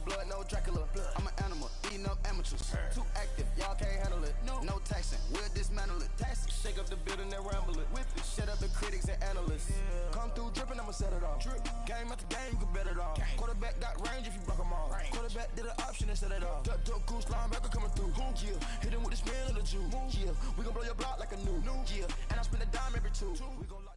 blood, no Dracula. I'm an animal, eating up amateurs. Too active, y'all can't handle it. No taxing, we'll dismantle it. Shake up the building and ramble it. Whip it, shut up the critics and analysts. Come through dripping, I'ma set it off. Game after game, you can bet it off. Quarterback got range if you block them all. Quarterback did an option and set it off. Duck goose linebacker coming through. Yeah, hit him with the spin of the Jew. Yeah, we gon' blow your block like a new. Yeah, and I spend a dime every two. We gon' lock.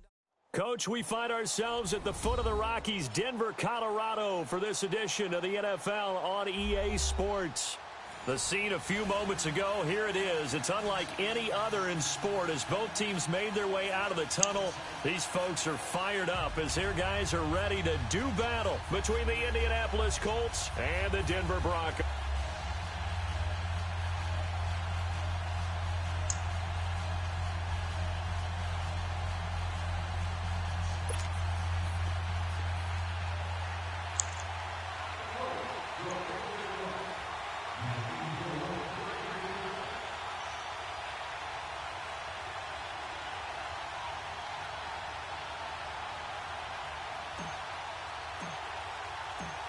Coach, we find ourselves at the foot of the Rockies, Denver, Colorado, for this edition of the NFL on EA Sports. The scene a few moments ago, here it is. It's unlike any other in sport as both teams made their way out of the tunnel. These folks are fired up as their guys are ready to do battle between the Indianapolis Colts and the Denver Broncos.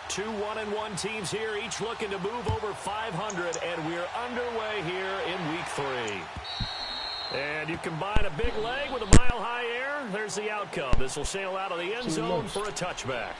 Two 1-1 teams here, each looking to move over 500, and we're underway here in Week 3. And you combine a big leg with a mile-high air, there's the outcome. This will sail out of the end zone for a touchback.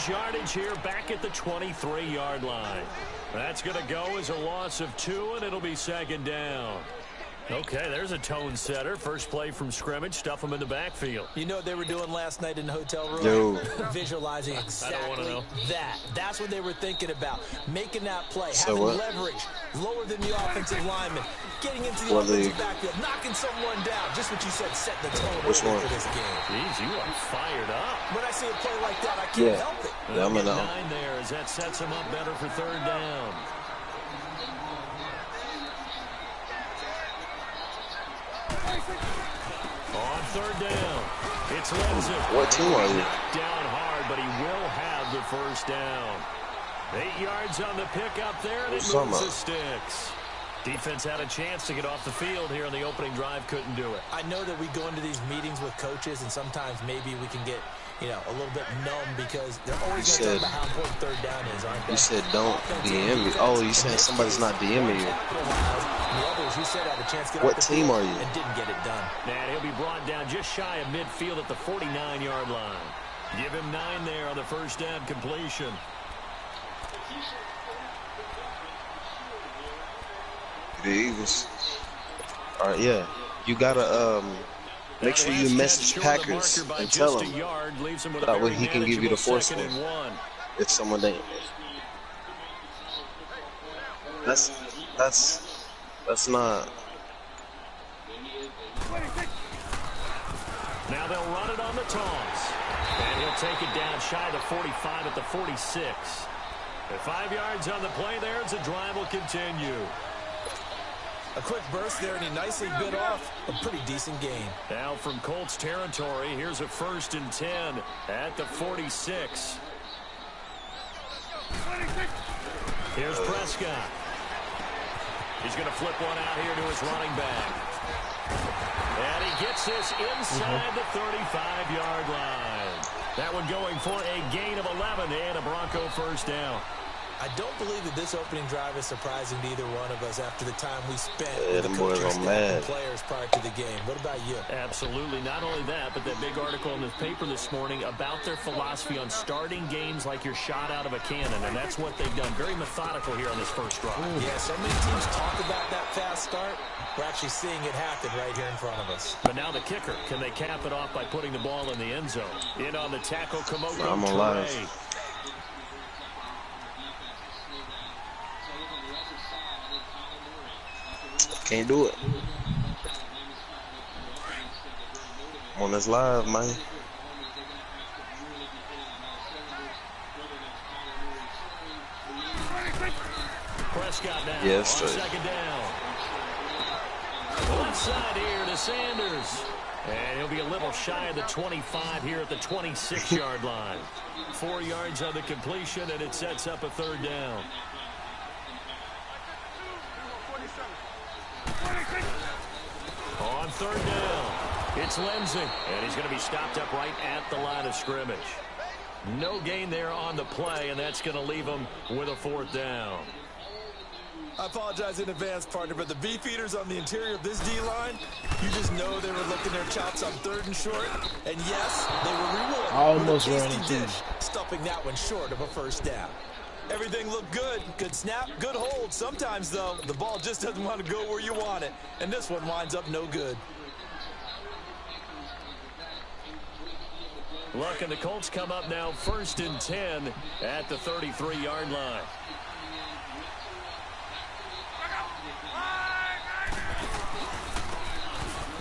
Yardage here back at the 23-yard line. That's going to go as a loss of 2, and it'll be second down. Okay, there's a tone setter. First play from scrimmage. Stuff them in the backfield. You know what they were doing last night in the hotel room? No. Visualizing exactly that. That's what they were thinking about. Making that play. So having leverage. Lower than the offensive lineman. Getting into the offensive backfield. Knocking someone down. Just what you said. Set the tone for this game. Jeez, you are fired up. When I see a play like that, I can't help it. Yeah, I'm 9 there as that sets him up better for third down. On third down, it's Lindsay. What team are you? Down hard, but he will have the first down. 8 yards on the pickup there, and it moves the sticks. Defense had a chance to get off the field here on the opening drive, couldn't do it. I know that we go into these meetings with coaches, and sometimes maybe we can get, a little bit numb because they're always going to talk about how important third down is, aren't they? You said don't DM me. Oh, you saying somebody's not DMing you. What team are you? And didn't get it done. And he'll be brought down just shy of midfield at the 49-yard line. Give him 9 there on the first down completion. The Eagles. All right, yeah. You gotta make sure you message Packers and tell him that way he can give you the force one. If someone ain't. That's not. Now they'll run it on the toss. And he'll take it down shy of the 45 at the 46. At 5 yards on the play there, as the drive will continue. A quick burst there, and he nicely bit off a pretty decent gain. Now from Colts territory, here's a 1st and 10 at the 46. Here's Prescott. He's going to flip one out here to his running back. And he gets this inside the 35-yard line. That one going for a gain of 11 and a Bronco first down. I don't believe that this opening drive is surprising to either one of us after the time we spent with the boys coaching are mad. And players prior to the game. What about you? Absolutely. Not only that, but that big article in the paper this morning about their philosophy on starting games like you're shot out of a cannon, and that's what they've done. Very methodical here on this first drive. Yeah, so many teams talk about that fast start. We're actually seeing it happen right here in front of us. But now the kicker. Can they cap it off by putting the ball in the end zone? In on the tackle, Komodo I'm alive. Can't do it. I'm on this live, man. Prescott now. Yeah, straight. Second down. Left side here to Sanders. And he'll be a little shy of the 25 here at the 26-yard line. 4 yards on the completion, and it sets up a third down. On third down, it's Lindsey, and he's going to be stopped up right at the line of scrimmage. No gain there on the play, and that's going to leave him with a fourth down. I apologize in advance, partner, but the beefeaters on the interior of this D-line, you just know they were licking their chops on 3rd and short. And yes, they were rewarded almost with a ran tasty into dish, stuffing that one short of a first down. Everything looked good. Good snap, good hold. Sometimes, though, the ball just doesn't want to go where you want it. And this one winds up no good. Look, and the Colts come up now 1st and 10 at the 33-yard line.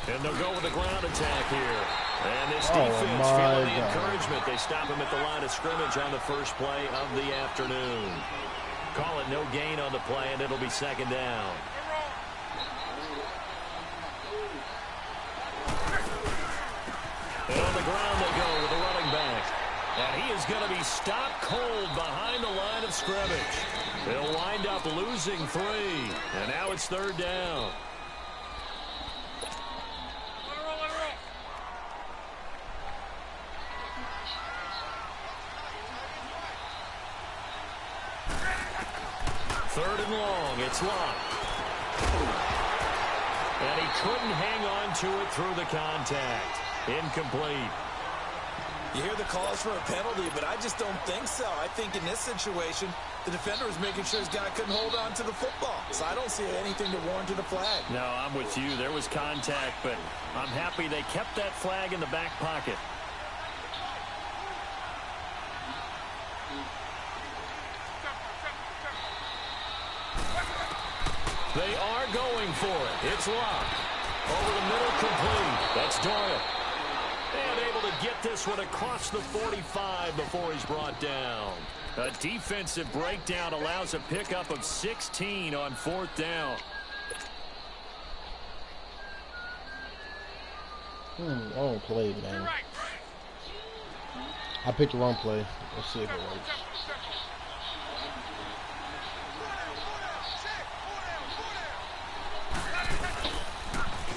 And they'll go with a ground attack here. And this defense feeling the encouragement. They stop him at the line of scrimmage on the first play of the afternoon. Call it no gain on the play, and it'll be 2nd down. And on the ground they go with the running back. And he is going to be stopped cold behind the line of scrimmage. They'll wind up losing 3. And now it's 3rd down. Third and long, it's locked. And he couldn't hang on to it through the contact. Incomplete. You hear the calls for a penalty, but I just don't think so. I think in this situation, the defender was making sure his guy couldn't hold on to the football. So I don't see anything to warrant the flag. No, I'm with you. There was contact, but I'm happy they kept that flag in the back pocket. They are going for it. It's locked. Over the middle, complete. That's Doyle. And able to get this one across the 45 before he's brought down. A defensive breakdown allows a pickup of 16 on 4th down. Wrong play, man. I picked the wrong play. Let's see if it works.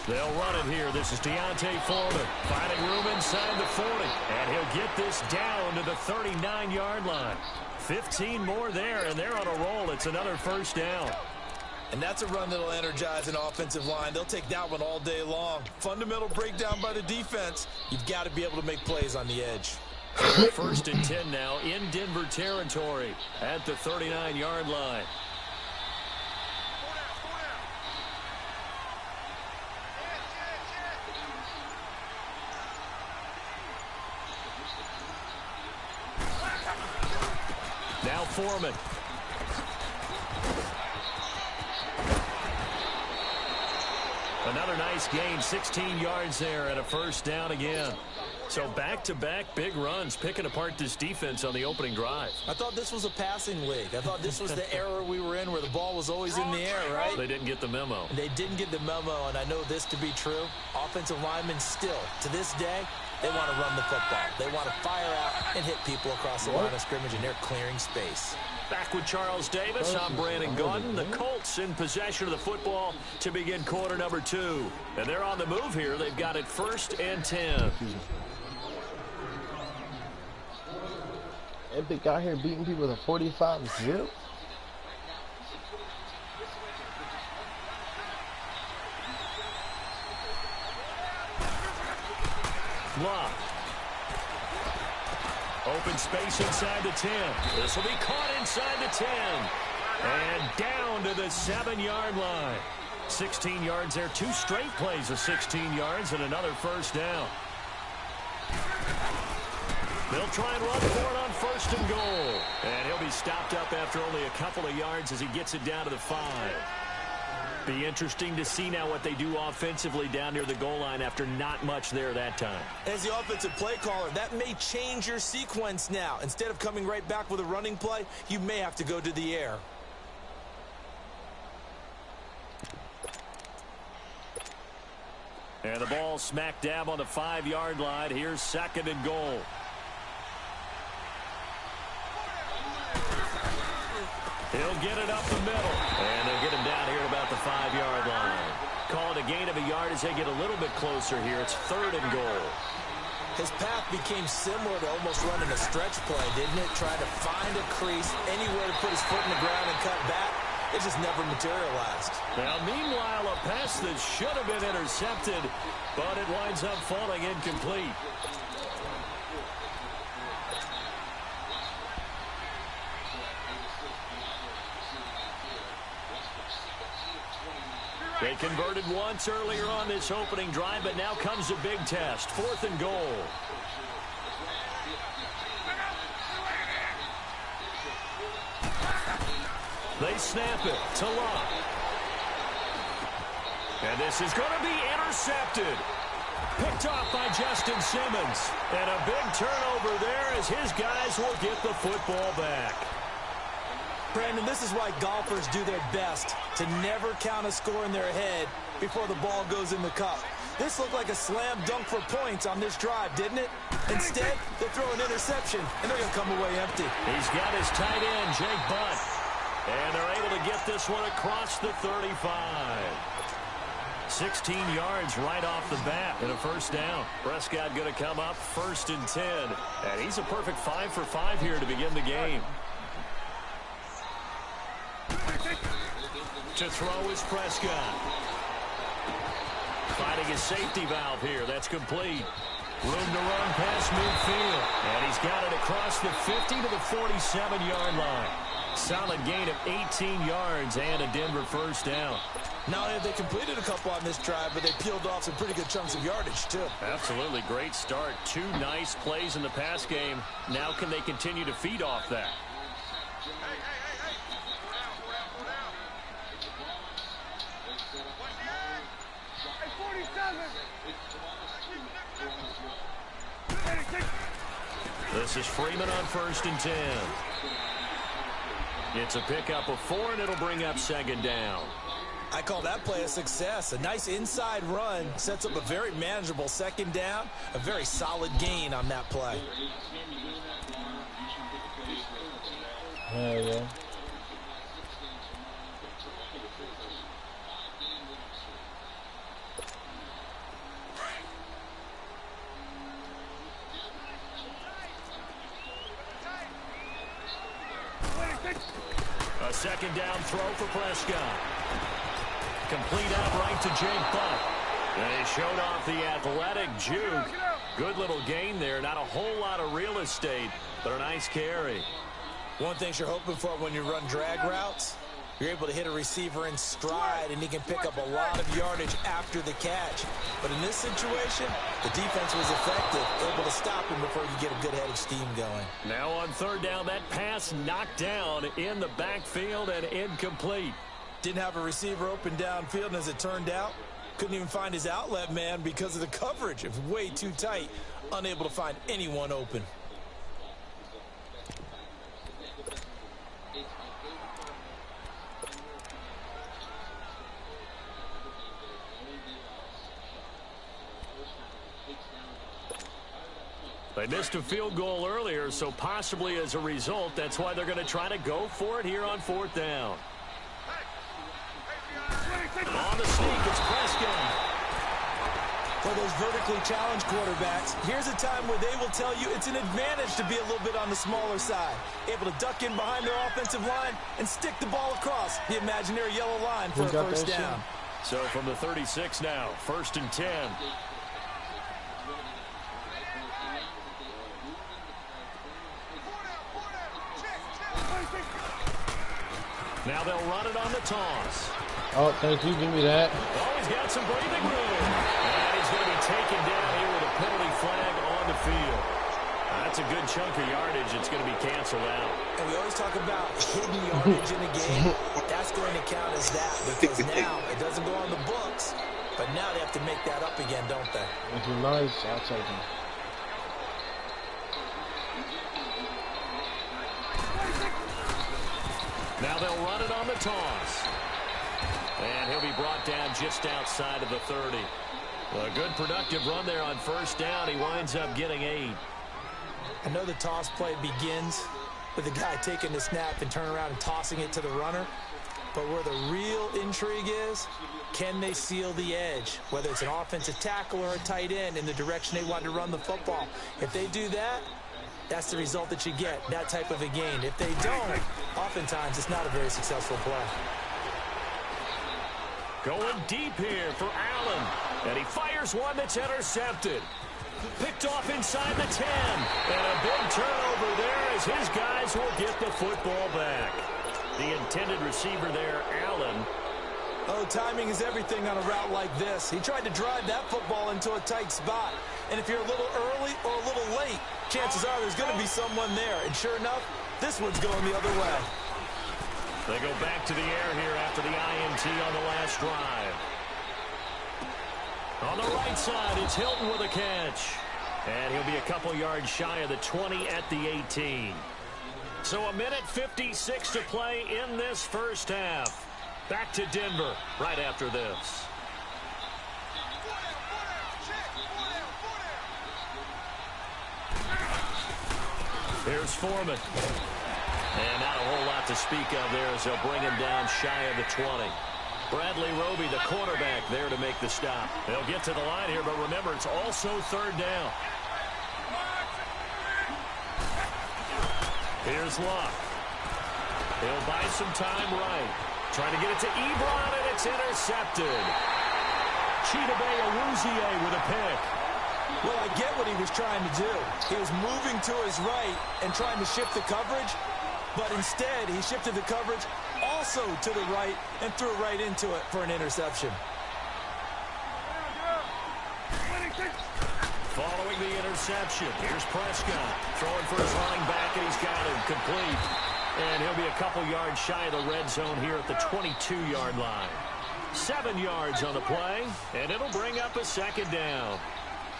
They'll run it here. This is Deontay Foreman finding room inside the 40. And he'll get this down to the 39-yard line. 15 more there, and they're on a roll. It's another first down. And that's a run that'll energize an offensive line. They'll take that one all day long. Fundamental breakdown by the defense. You've got to be able to make plays on the edge. First and 10 now in Denver territory at the 39-yard line. Now Foreman. Another nice gain, 16 yards there and a first down again. So back-to-back big runs, picking apart this defense on the opening drive. I thought this was a passing league. I thought this was the era we were in where the ball was always in the air, right? They didn't get the memo. They didn't get the memo, and I know this to be true. Offensive linemen still, to this day, they want to run the football. They want to fire out and hit people across the line of scrimmage, and they're clearing space. Back with Charles Davis. I'm Brandon Gaudin. The Colts in possession of the football to begin quarter number 2. And they're on the move here. They've got it 1st and 10. Epic out here beating people with a 45-0. Lock. Open space inside the 10. This will be caught inside the 10. And down to the 7-yard line. 16 yards there. 2 straight plays of 16 yards and another first down. They'll try and run for it on 1st and goal. And he'll be stopped up after only a couple of yards as he gets it down to the 5. Be interesting to see now what they do offensively down near the goal line after not much there that time. As the offensive play caller, that may change your sequence now. Instead of coming right back with a running play, you may have to go to the air. And the ball smack dab on the 5-yard line. Here's 2nd and goal. He'll get it up the middle. And they'll get him down here at about the 5-yard line. Call it a gain of a yard as they get a little bit closer here. It's 3rd and goal. His path became similar to almost running a stretch play, didn't it? Trying to find a crease, anywhere to put his foot in the ground and cut back. It just never materialized. Now, meanwhile, a pass that should have been intercepted, but it winds up falling incomplete. They converted once earlier on this opening drive, but now comes a big test. 4th and goal. They snap it to Locke. And this is going to be intercepted. Picked off by Justin Simmons. And a big turnover there as his guys will get the football back. Brandon, this is why golfers do their best to never count a score in their head before the ball goes in the cup. This looked like a slam dunk for points on this drive, didn't it? Instead, they throw an interception, and they're going to come away empty. He's got his tight end, Jake Butt. And they're able to get this one across the 35. 16 yards right off the bat and a 1st down. Prescott going to come up 1st and 10. And he's a perfect 5 for 5 here to begin the game. To throw is Prescott. Finding his safety valve here. That's complete. Room to run past midfield. And he's got it across the 50 to the 47-yard line. Solid gain of 18 yards and a Denver 1st down. Not only have they completed a couple on this drive, but they peeled off some pretty good chunks of yardage, too. Absolutely great start. 2 nice plays in the pass game. Now can they continue to feed off that? This is Freeman on 1st and 10. It's a pickup of 4, and it'll bring up 2nd down. I call that play a success. A nice inside run sets up a very manageable 2nd down. A very solid gain on that play. Hell yeah. A 2nd down throw for Prescott. Complete outright to Jake Butt. They showed off the athletic juke. Good little gain there. Not a whole lot of real estate, but a nice carry. One thing you're hoping for when you run drag routes, you're able to hit a receiver in stride, and he can pick up a lot of yardage after the catch. But in this situation, the defense was effective, able to stop him before you get a good head of steam going. Now on 3rd down, that pass knocked down in the backfield and incomplete. Didn't have a receiver open downfield, and as it turned out, couldn't even find his outlet man because of the coverage. It was way too tight, unable to find anyone open. They missed a field goal earlier, so possibly as a result, that's why they're going to try to go for it here on 4th down. On the sneak, it's Prescott. For those vertically challenged quarterbacks, here's a time where they will tell you it's an advantage to be a little bit on the smaller side. Able to duck in behind their offensive line and stick the ball across the imaginary yellow line for a 1st down. So from the 36 now, 1st and 10. Now they'll run it on the toss. Oh, thank you. Give me that. Oh, he's got some breathing room. And he's going to be taken down here with a penalty flag on the field. That's a good chunk of yardage. It's going to be canceled out. And we always talk about hidden yardage in a game. That's going to count as that because now it doesn't go on the books, but now they have to make that up again, don't they? If you're nice, I'll take him. Now they'll run it on the toss. And he'll be brought down just outside of the 30. Well, a good productive run there on first down. He winds up getting 8. I know the toss play begins with the guy taking the snap and turning around and tossing it to the runner. But where the real intrigue is, can they seal the edge? Whether it's an offensive tackle or a tight end in the direction they want to run the football. If they do that, that's the result that you get, that type of a gain. If they don't, oftentimes it's not a very successful play. Going deep here for Allen. And he fires one that's intercepted. Picked off inside the 10. And a big turnover there as his guys will get the football back. The intended receiver there, Allen. Oh, timing is everything on a route like this. He tried to drive that football into a tight spot. And if you're a little early or a little late, chances are there's going to be someone there. And sure enough, this one's going the other way. They go back to the air here after the INT on the last drive. On the right side, it's Hilton with a catch. And he'll be a couple yards shy of the 20 at the 18. So a minute 56 to play in this first half. Back to Denver right after this. Here's Foreman. And not a whole lot to speak of there as they'll bring him down shy of the 20. Bradley Roby, the quarterback, there to make the stop. They'll get to the line here, but remember, it's also third down. Here's Luck. He'll buy some time right. Trying to get it to Ebron, and it's intercepted. Chidobe Awuzie with a pick. Well, I get what he was trying to do. He was moving to his right and trying to shift the coverage, but instead he shifted the coverage also to the right and threw right into it for an interception. Following the interception, here's Prescott throwing for his running back, and he's got him complete. And he'll be a couple yards shy of the red zone here at the 22-yard line. 7 yards on the play, and it'll bring up a second down.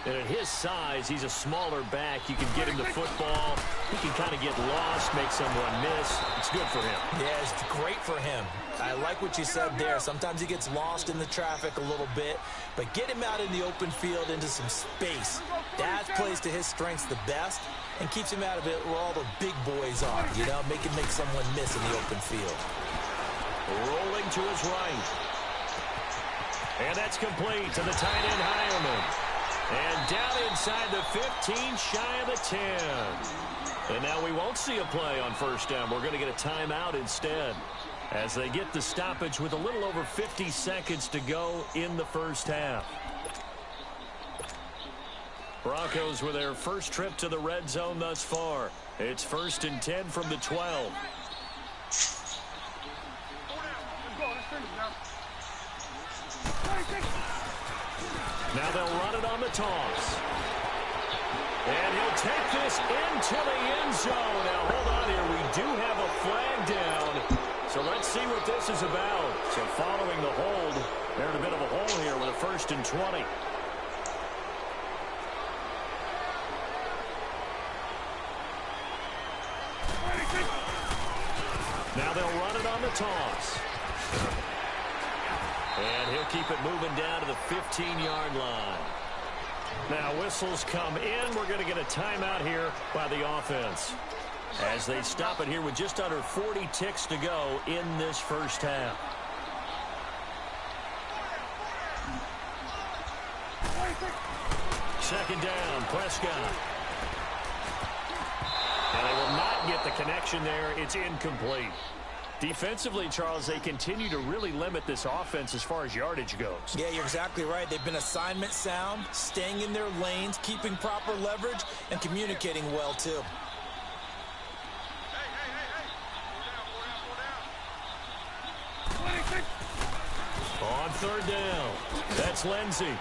And at his size, he's a smaller back. You can get him the football. He can kind of get lost, make someone miss. It's good for him. Yeah, it's great for him. I like what you said there. Sometimes he gets lost in the traffic a little bit, but get him out in the open field into some space. That plays to his strengths the best and keeps him out of it where all the big boys are, you know, make someone miss in the open field. Rolling to his right. And that's complete to the tight end, Hireman. And down inside the 15, shy of the 10. And now we won't see a play on first down. We're going to get a timeout instead as they get the stoppage with a little over 50 seconds to go in the first half. Broncos with their first trip to the red zone thus far. It's 1st and 10 from the 12. Now they'll run it on the toss. And he'll take this into the end zone. Now, hold on here. We do have a flag down. So let's see what this is about. So following the hold, they're in a bit of a hole here with a 1st and 20. Now they'll run it on the toss. And he'll keep it moving down to the 15-yard line. Now whistles come in. We're going to get a timeout here by the offense as they stop it here with just under 40 ticks to go in this first half. Second down, Prescott. And they will not get the connection there. It's incomplete. Defensively, Charles, they continue to really limit this offense as far as yardage goes. Yeah, you're exactly right. They've been assignment sound, staying in their lanes, keeping proper leverage, and communicating well, too. On third down, that's Lindsey.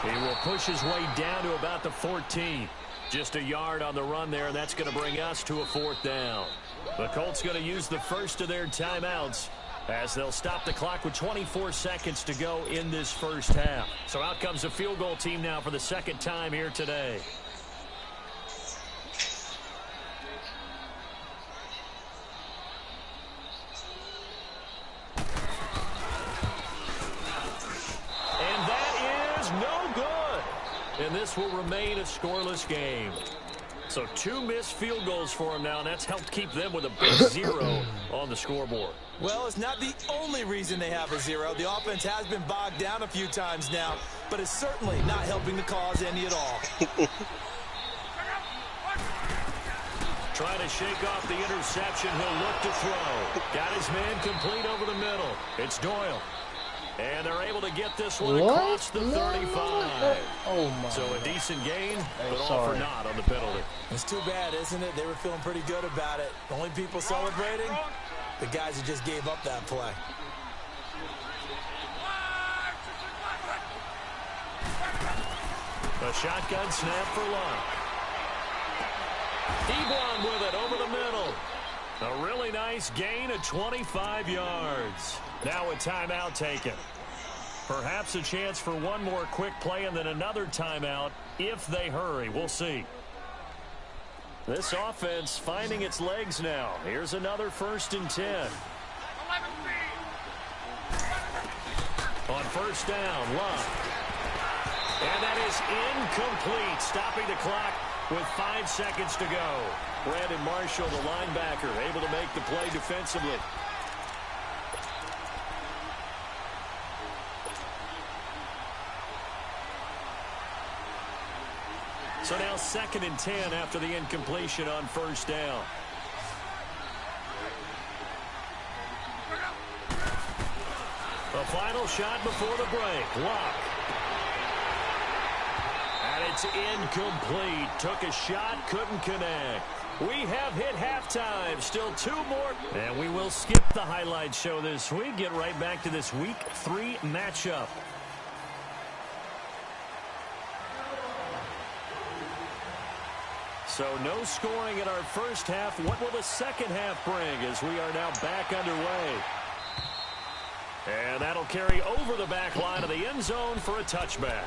He will push his way down to about the 14. Just a yard on the run there, and that's going to bring us to a 4th down. The Colts going to use the first of their timeouts as they'll stop the clock with 24 seconds to go in this first half. So out comes the field goal team now for the second time here today. And that this will remain a scoreless game. So 2 missed field goals for him now, and that's helped keep them with a big 0 on the scoreboard. Well, it's not the only reason they have a 0. The offense has been bogged down a few times now, but it's certainly not helping the cause any at all. Trying to shake off the interception. He'll look to throw. Got his man complete over the middle. It's Doyle. And they're able to get this one across the 35. Oh, my So a God. decent gain, Hey, but all sorry. for naught on the penalty. It's too bad, isn't it? They were feeling pretty good about it. The only people celebrating, the guys who just gave up that play. A shotgun snap for Luck. Ebron with it over the middle. A really nice gain of 25 yards. Now a timeout taken. Perhaps a chance for one more quick play and then another timeout if they hurry. We'll see. This offense finding its legs now. Here's another 1st and 10. On 1st down, Luck. And that is incomplete, stopping the clock with 5 seconds to go. Brandon Marshall, the linebacker, able to make the play defensively. So now 2nd and 10 after the incompletion on 1st down. The final shot before the break. Luck. And it's incomplete. Took a shot, couldn't connect. We have hit halftime. Still 2 more. And we will skip the highlight show this week. Get right back to this Week 3 matchup. So no scoring in our first half. What will the second half bring as we are now back underway? And that'll carry over the back line of the end zone for a touchback.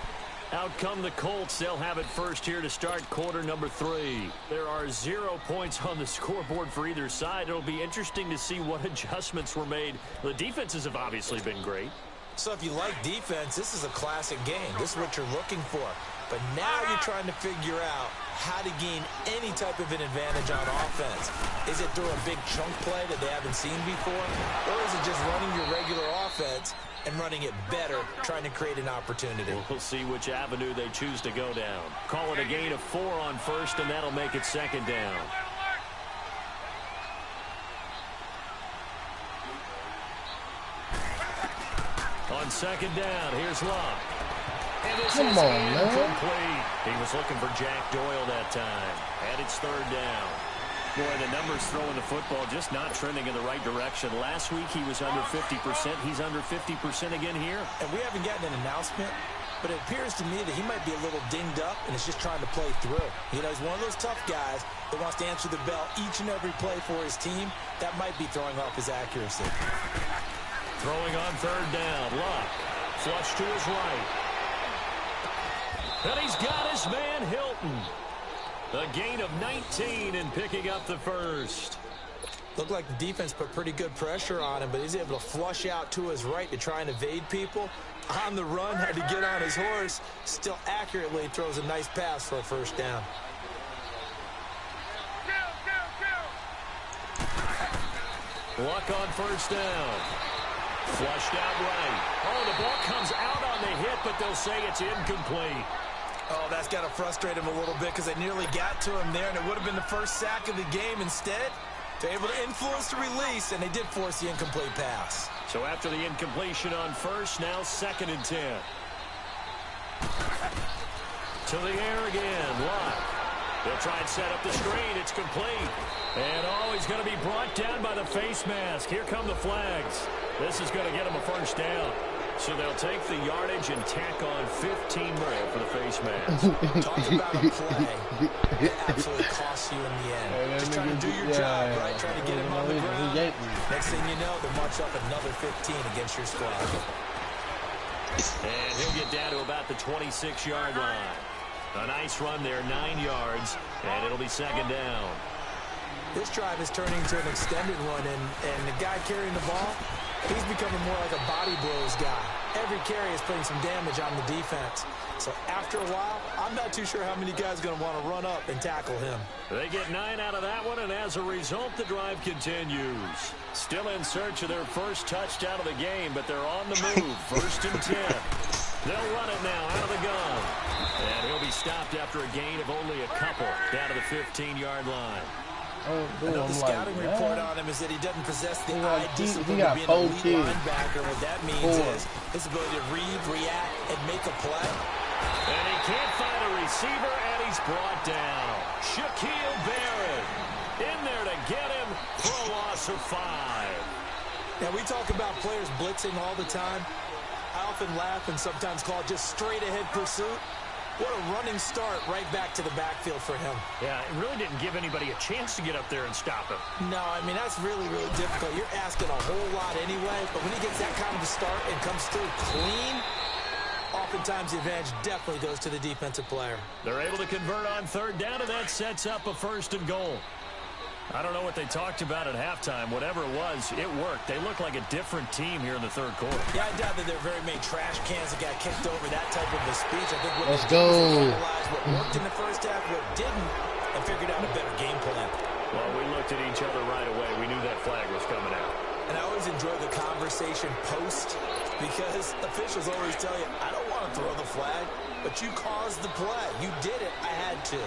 Out come the Colts. They'll have it first here to start quarter number 3. There are 0 points on the scoreboard for either side. It'll be interesting to see what adjustments were made. The defenses have obviously been great. So if you like defense, this is a classic game. This is what you're looking for. But now you're trying to figure out how to gain any type of an advantage on offense. Is it through a big chunk play that they haven't seen before? Or is it just running your regular offense and running it better, trying to create an opportunity? We'll see which avenue they choose to go down. Call it a gain of 4 on 1st, and that'll make it 2nd down. On 2nd down, here's Luck. And this is incomplete. He was looking for Jack Doyle that time. And it's 3rd down. Boy, the numbers throwing the football just not trending in the right direction. Last week he was under 50%. He's under 50% again here. And we haven't gotten an announcement, but it appears to me that he might be a little dinged up and is just trying to play through. You know, he's one of those tough guys that wants to answer the bell each and every play for his team. That might be throwing off his accuracy. Throwing on 3rd down. Luck. Flush to his right. And he's got his man Hilton. A gain of 19 and picking up the 1st. Looked like the defense put pretty good pressure on him, but he's able to flush out to his right to try and evade people. On the run, had to get on his horse. Still accurately throws a nice pass for a 1st down. Luck on 1st down. Flushed out right. Oh, the ball comes out on the hit, but they'll say it's incomplete. Oh, that's got to frustrate him a little bit because they nearly got to him there, and it would have been the first sack of the game. Instead, they're able to influence the release, and they did force the incomplete pass. So after the incompletion on 1st, now 2nd and 10. To the air again, Luck. They'll try and set up the screen. It's complete. And oh, he's going to be brought down by the face mask. Here come the flags. This is going to get him a 1st down. So they'll take the yardage and tack on 15 more for the face mask. Talk about a play that absolutely costs you in the end. Just trying to do your job, right? Trying to get him on the ground. Next thing you know, they'll march up another 15 against your squad. And he'll get down to about the 26-yard line. A nice run there, 9 yards, and it'll be 2nd down. This drive is turning to an extended one, and the guy carrying the ball, he's becoming more like a body blows guy. Every carry is putting some damage on the defense. So after a while, I'm not too sure how many guys are going to want to run up and tackle him. They get 9 out of that one, and as a result, the drive continues. Still in search of their first touchdown of the game, but they're on the move. 1st and 10. They'll run it now out of the gun. And he'll be stopped after a gain of only a couple down to the 15-yard line. The scouting report on him is that he doesn't possess the eye discipline of being a elite linebacker. What that means is his ability to read, react, and make a play. And he can't find a receiver, and he's brought down. Shaquille Barrett in there to get him for a loss of 5. Now, we talk about players blitzing all the time. I often laugh and sometimes call it just straight-ahead pursuit. What a running start right back to the backfield for him. Yeah, it really didn't give anybody a chance to get up there and stop him. No, I mean, that's really, really difficult. You're asking a whole lot anyway, but when he gets that kind of a start and comes through clean, oftentimes the advantage definitely goes to the defensive player. They're able to convert on 3rd down, and that sets up a 1st and goal. I don't know what they talked about at halftime. Whatever it was, it worked. They look like a different team here in the 3rd quarter. Yeah, I doubt that there are very many trash cans that got kicked over, that type of a speech. I think what Let's go. Analyzed what worked in the first half, what didn't, and figured out a better game plan. Well, we looked at each other right away. We knew that flag was coming out. And I always enjoy the conversation post because officials always tell you, I don't want to throw the flag, but you caused the play. You did it. I had to.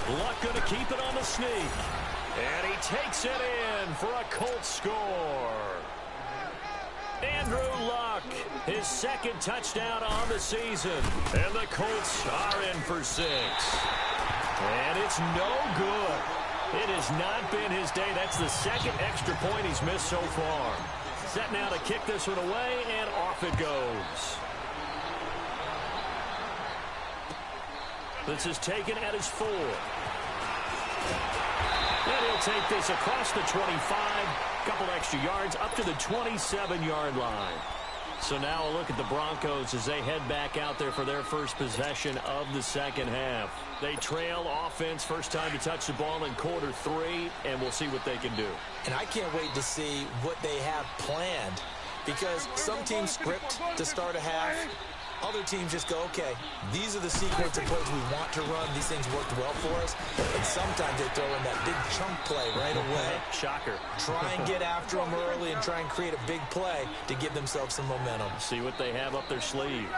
Luck going to keep it on the sneak. And he takes it in for a Colts score. Andrew Luck, his 2nd touchdown on the season. And the Colts are in for 6. And it's no good. It has not been his day. That's the 2nd extra point he's missed so far. Set now to kick this one away, and off it goes. This is taken at his 4. And he'll take this across the 25. Couple extra yards up to the 27-yard line. So now a look at the Broncos as they head back out there for their first possession of the 2nd half. They trail offense, first time to touch the ball in quarter 3, and we'll see what they can do. And I can't wait to see what they have planned because some teams script to start a half. Other teams just go, okay, these are the sequence of plays we want to run. These things worked well for us. And sometimes they throw in that big chunk play right away. Shocker. Try and get after them early and try and create a big play to give themselves some momentum. See what they have up their sleeve.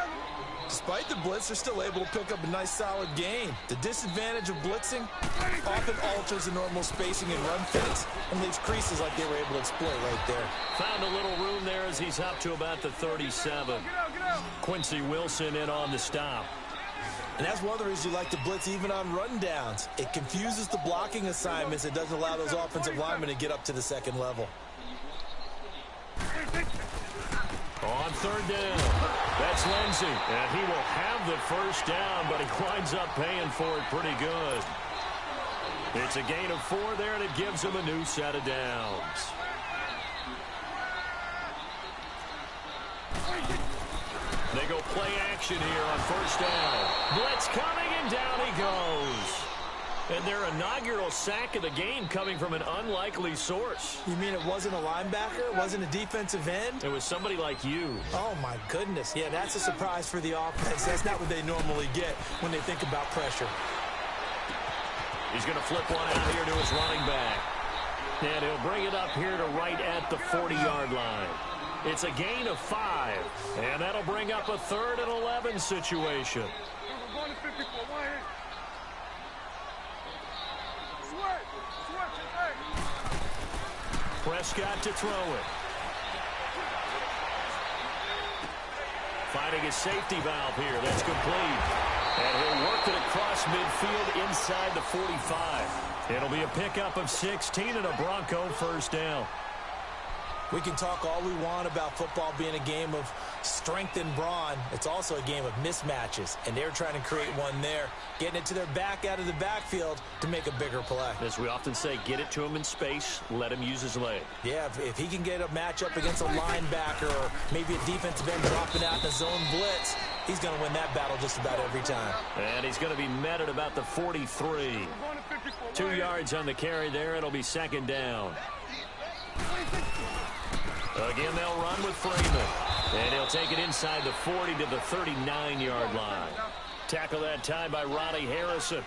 Despite the blitz, they're still able to pick up a nice, solid gain. The disadvantage of blitzing often alters the normal spacing and run fits and leaves creases like they were able to exploit right there. Found a little room there as he's up to about the 37. Quincy Wilson in on the stop. And that's one of the reasons you like to blitz even on rundowns. It confuses the blocking assignments. It doesn't allow those offensive linemen to get up to the 2nd level. On 3rd down, that's Lindsey. And he will have the 1st down, but he winds up paying for it pretty good. It's a gain of 4 there, and it gives him a new set of downs. They go play action here on 1st down. Blitz coming, and down he goes. And their inaugural sack of the game coming from an unlikely source. You mean it wasn't a linebacker? It wasn't a defensive end? It was somebody like you. Oh, my goodness. Yeah, that's a surprise for the offense. That's not what they normally get when they think about pressure. He's going to flip one out here to his running back. And he'll bring it up here to right at the 40-yard line. It's a gain of 5. And that'll bring up a 3rd and 11 situation. Prescott to throw it. Finding a safety valve here. That's complete. And he'll work it across midfield inside the 45. It'll be a pickup of 16 and a Bronco 1st down. We can talk all we want about football being a game of strength and brawn. It's also a game of mismatches, and they're trying to create one there, getting it to their back out of the backfield to make a bigger play. As we often say, get it to him in space, let him use his leg. Yeah, if he can get a matchup against a linebacker or maybe a defensive end dropping out in a zone blitz, he's going to win that battle just about every time. And he's going to be met at about the 43. 2 yards on the carry there. It'll be 2nd down. Again, they'll run with Freeman. And he'll take it inside the 40 to the 39-yard line. Tackle that time by Ronnie Harrison.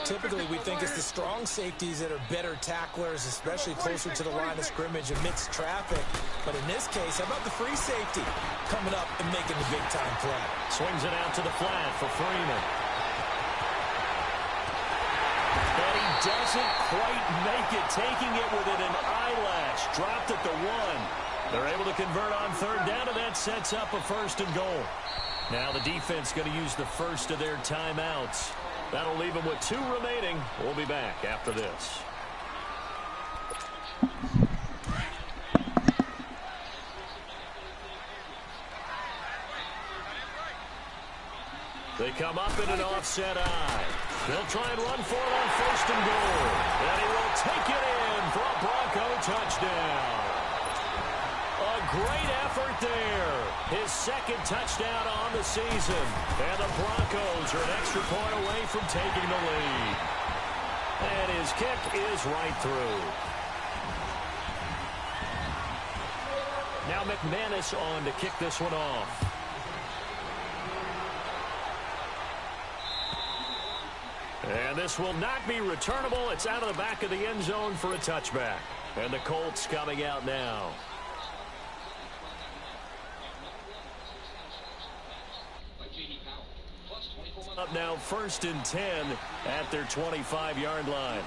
Typically, we think it's the strong safeties that are better tacklers, especially closer to the line of scrimmage amidst traffic. But in this case, how about the free safety coming up and making the big-time play? Swings it out to the flat for Freeman. And he doesn't quite make it, taking it within an eyelash. Dropped at the 1. They're able to convert on third down, and that sets up a 1st and goal. Now the defense going to use the first of their timeouts. That'll leave them with 2 remaining. We'll be back after this. They come up in an offset eye. They'll try and run for it on 1st and goal. And he will take it in for a Bronco touchdown. A great effort there. His 2nd touchdown on the season. And the Broncos are an extra point away from taking the lead. And his kick is right through. Now McManus on to kick this one off. And this will not be returnable. It's out of the back of the end zone for a touchback. And the Colts coming out now. Up now 1st and 10 at their 25-yard line.